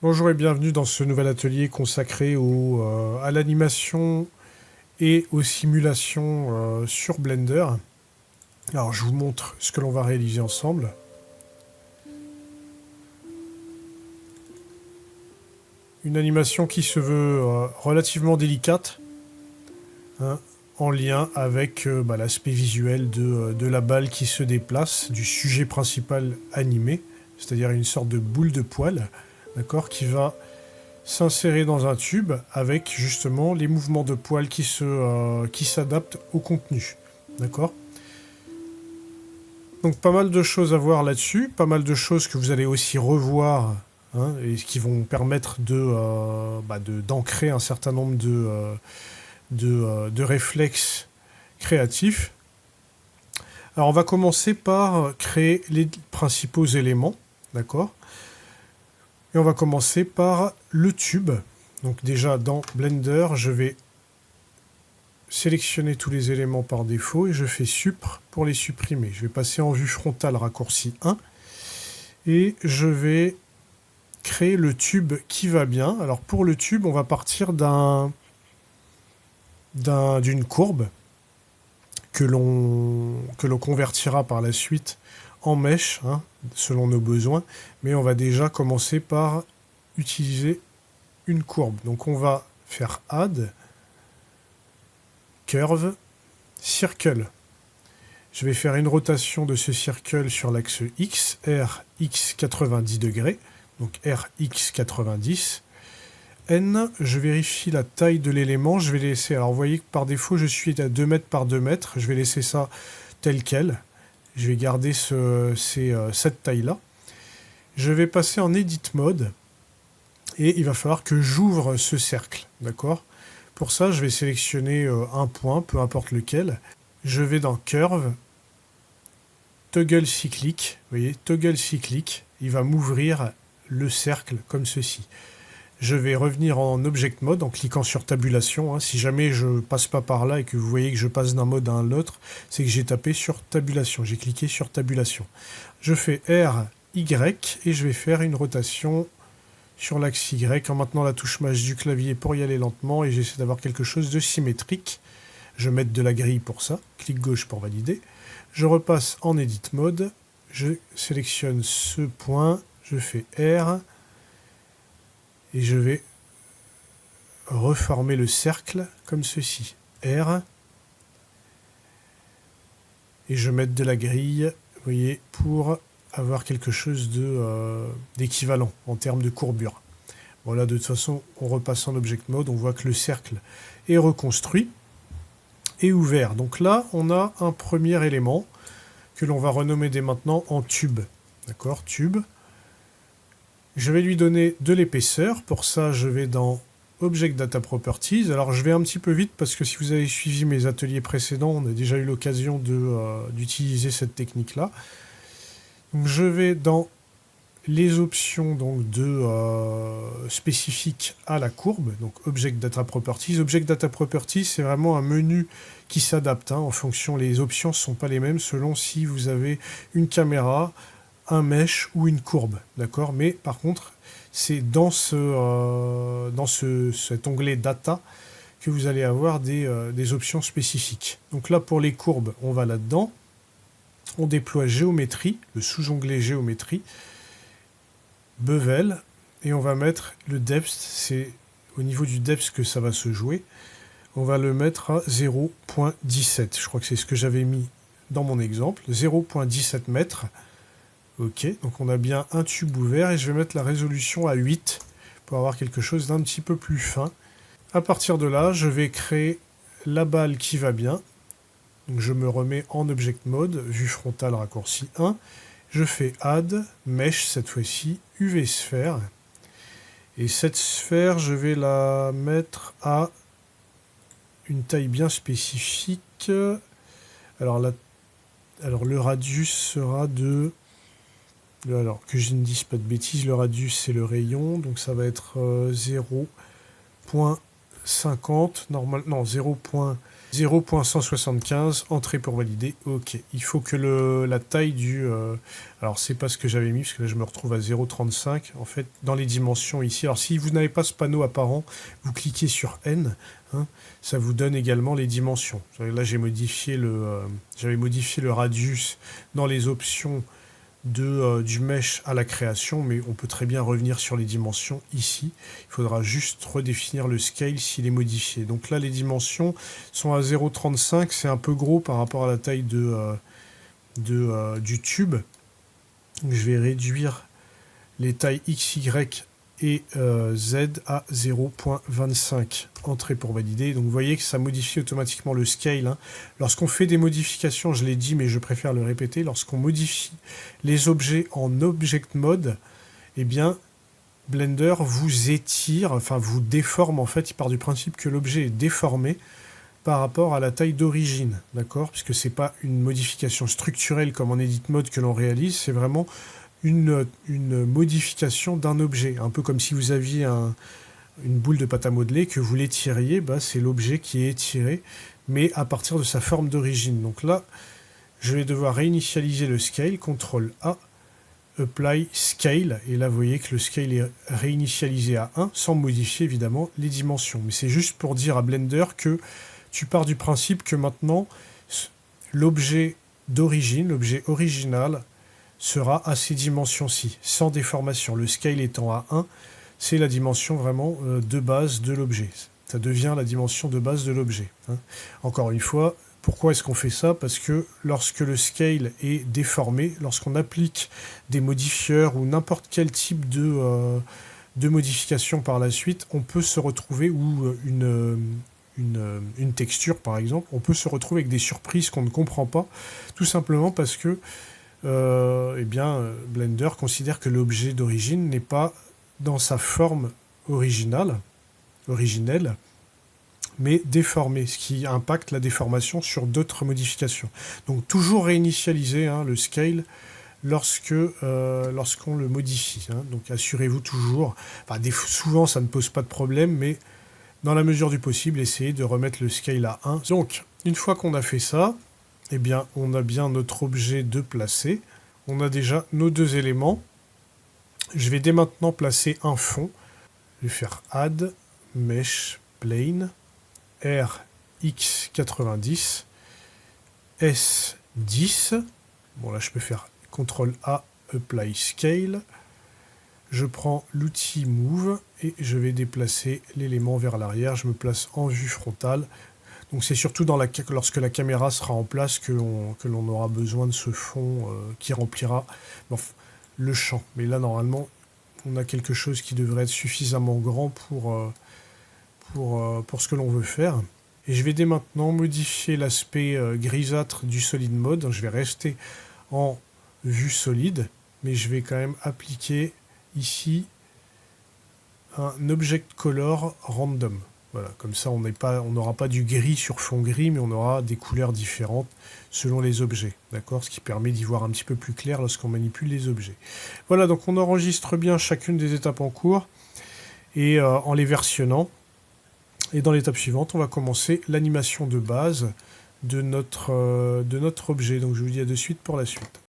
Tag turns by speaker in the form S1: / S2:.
S1: Bonjour et bienvenue dans ce nouvel atelier consacré à l'animation et aux simulations sur Blender. Alors je vous montre ce que l'on va réaliser ensemble. Une animation qui se veut relativement délicate, hein, en lien avec l'aspect visuel de la balle qui se déplace, du sujet principal animé, c'est-à-dire une sorte de boule de poil, d'accord, qui va s'insérer dans un tube avec justement les mouvements de poils qui s'adaptent au contenu. D'accord ? Donc pas mal de choses à voir là-dessus, pas mal de choses que vous allez aussi revoir, hein, et qui vont permettre d'ancrer un certain nombre de réflexes créatifs. Alors on va commencer par créer les principaux éléments, d'accord ? Et on va commencer par le tube. Donc déjà dans Blender, je vais sélectionner tous les éléments par défaut et je fais Supr pour les supprimer. Je vais passer en vue frontale raccourci 1 et je vais créer le tube qui va bien. Alors pour le tube, on va partir d'une courbe que l'on convertira par la suite en mèche, hein, selon nos besoins, mais on va déjà commencer par utiliser une courbe. Donc on va faire Add, Curve, Circle. Je vais faire une rotation de ce circle sur l'axe X, RX 90 degrés, donc RX 90. N, je vérifie la taille de l'élément, je vais laisser, alors vous voyez que par défaut je suis à 2 mètres par 2 mètres, je vais laisser ça tel quel. Je vais garder cette taille-là. Je vais passer en Edit Mode et il va falloir que j'ouvre ce cercle, d'accord ? Pour ça, je vais sélectionner un point, peu importe lequel. Je vais dans Curve, Toggle cyclique, vous voyez, Toggle cyclique, il va m'ouvrir le cercle comme ceci. Je vais revenir en Object Mode en cliquant sur Tabulation. Si jamais je passe pas par là et que vous voyez que je passe d'un mode à un autre, c'est que j'ai tapé sur Tabulation. J'ai cliqué sur Tabulation. Je fais R, Y et je vais faire une rotation sur l'axe Y en maintenant la touche mâche du clavier pour y aller lentement et j'essaie d'avoir quelque chose de symétrique. Je vais mettre de la grille pour ça. Clic gauche pour valider. Je repasse en Edit Mode. Je sélectionne ce point. Je fais R. Et je vais reformer le cercle comme ceci. R. Et je vais mettre de la grille, vous voyez, pour avoir quelque chose d'équivalent en termes de courbure. Bon là, de toute façon, on repasse en Object Mode, on voit que le cercle est reconstruit et ouvert. Donc là, on a un premier élément que l'on va renommer dès maintenant en tube. D'accord, tube. Je vais lui donner de l'épaisseur. Pour ça, je vais dans Object Data Properties. Alors, je vais un petit peu vite parce que si vous avez suivi mes ateliers précédents, on a déjà eu l'occasion d'utiliser cette technique-là. Donc, je vais dans les options donc, spécifiques à la courbe, donc Object Data Properties. Object Data Properties, c'est vraiment un menu qui s'adapte, hein, en fonction, les options ne sont pas les mêmes selon si vous avez une caméra, un mesh ou une courbe, d'accord ? Mais par contre, c'est dans cet onglet Data que vous allez avoir des options spécifiques. Donc là, pour les courbes, on va là-dedans. On déploie Géométrie, le sous-onglet Géométrie, Bevel, et on va mettre le depth, c'est au niveau du depth que ça va se jouer. On va le mettre à 0.17. Je crois que c'est ce que j'avais mis dans mon exemple, 0.17 mètres. Ok, donc on a bien un tube ouvert et je vais mettre la résolution à 8 pour avoir quelque chose d'un petit peu plus fin. À partir de là, je vais créer la balle qui va bien. Donc je me remets en Object Mode, vue frontale raccourci 1. Je fais Add, Mesh cette fois-ci, UV Sphère. Et cette sphère, je vais la mettre à une taille bien spécifique. Alors le radius sera de... Alors, que je ne dise pas de bêtises, le radius, c'est le rayon, donc ça va être 0.50, non, 0.50, 0.175, entrée pour valider, ok. Il faut que la taille du... alors c'est pas ce que j'avais mis, parce que là je me retrouve à 0.35, en fait, dans les dimensions ici. Alors si vous n'avez pas ce panneau apparent, vous cliquez sur N, hein, ça vous donne également les dimensions. Là j'avais modifié le radius dans les options du mesh à la création, mais on peut très bien revenir sur les dimensions ici. Il faudra juste redéfinir le scale s'il est modifié. Donc là, les dimensions sont à 0.35, c'est un peu gros par rapport à la taille du tube. Donc, je vais réduire les tailles X, Y et Z à 0.25. Entrée pour valider. Donc vous voyez que ça modifie automatiquement le scale. Hein. Lorsqu'on fait des modifications, je l'ai dit mais je préfère le répéter, lorsqu'on modifie les objets en object mode, eh bien Blender vous étire, enfin vous déforme en fait, il part du principe que l'objet est déformé par rapport à la taille d'origine, d'accord? Puisque c'est pas une modification structurelle comme en edit mode que l'on réalise, c'est vraiment une modification d'un objet, un peu comme si vous aviez une boule de pâte à modeler, que vous l'étiriez, bah, c'est l'objet qui est étiré, mais à partir de sa forme d'origine. Donc là, je vais devoir réinitialiser le scale, CTRL A, Apply Scale, et là vous voyez que le scale est réinitialisé à 1, sans modifier évidemment les dimensions. Mais c'est juste pour dire à Blender que tu pars du principe que maintenant, l'objet d'origine, l'objet original, sera à ces dimensions-ci, sans déformation. Le scale étant à 1, c'est la dimension vraiment de base de l'objet. Ça devient la dimension de base de l'objet. Hein. Encore une fois, pourquoi est-ce qu'on fait ça? Parce que lorsque le scale est déformé, lorsqu'on applique des modifieurs ou n'importe quel type de modification par la suite, on peut se retrouver, ou une texture par exemple, on peut se retrouver avec des surprises qu'on ne comprend pas, tout simplement parce que Blender considère que l'objet d'origine n'est pas dans sa forme originelle, mais déformé, ce qui impacte la déformation sur d'autres modifications. Donc toujours réinitialiser le scale lorsqu'on le modifie. Hein. Donc assurez-vous toujours, souvent ça ne pose pas de problème, mais dans la mesure du possible, essayez de remettre le scale à 1. Donc une fois qu'on a fait ça, eh bien, on a bien notre objet de placer. On a déjà nos deux éléments. Je vais dès maintenant placer un fond. Je vais faire Add, Mesh, Plane, RX90, S10. Bon, là, je peux faire CTRL A, Apply Scale. Je prends l'outil Move et je vais déplacer l'élément vers l'arrière. Je me place en vue frontale. Donc c'est surtout lorsque la caméra sera en place que l'on aura besoin de ce fond qui remplira le champ. Mais là, normalement, on a quelque chose qui devrait être suffisamment grand pour ce que l'on veut faire. Et je vais dès maintenant modifier l'aspect grisâtre du solid mode. Je vais rester en vue solide, mais je vais quand même appliquer ici un object color random. Voilà, comme ça on n'aura pas du gris sur fond gris, mais on aura des couleurs différentes selon les objets, d'accord? Ce qui permet d'y voir un petit peu plus clair lorsqu'on manipule les objets. Voilà, donc on enregistre bien chacune des étapes en cours, et en les versionnant. Et dans l'étape suivante, on va commencer l'animation de base de notre objet. Donc je vous dis à de suite pour la suite.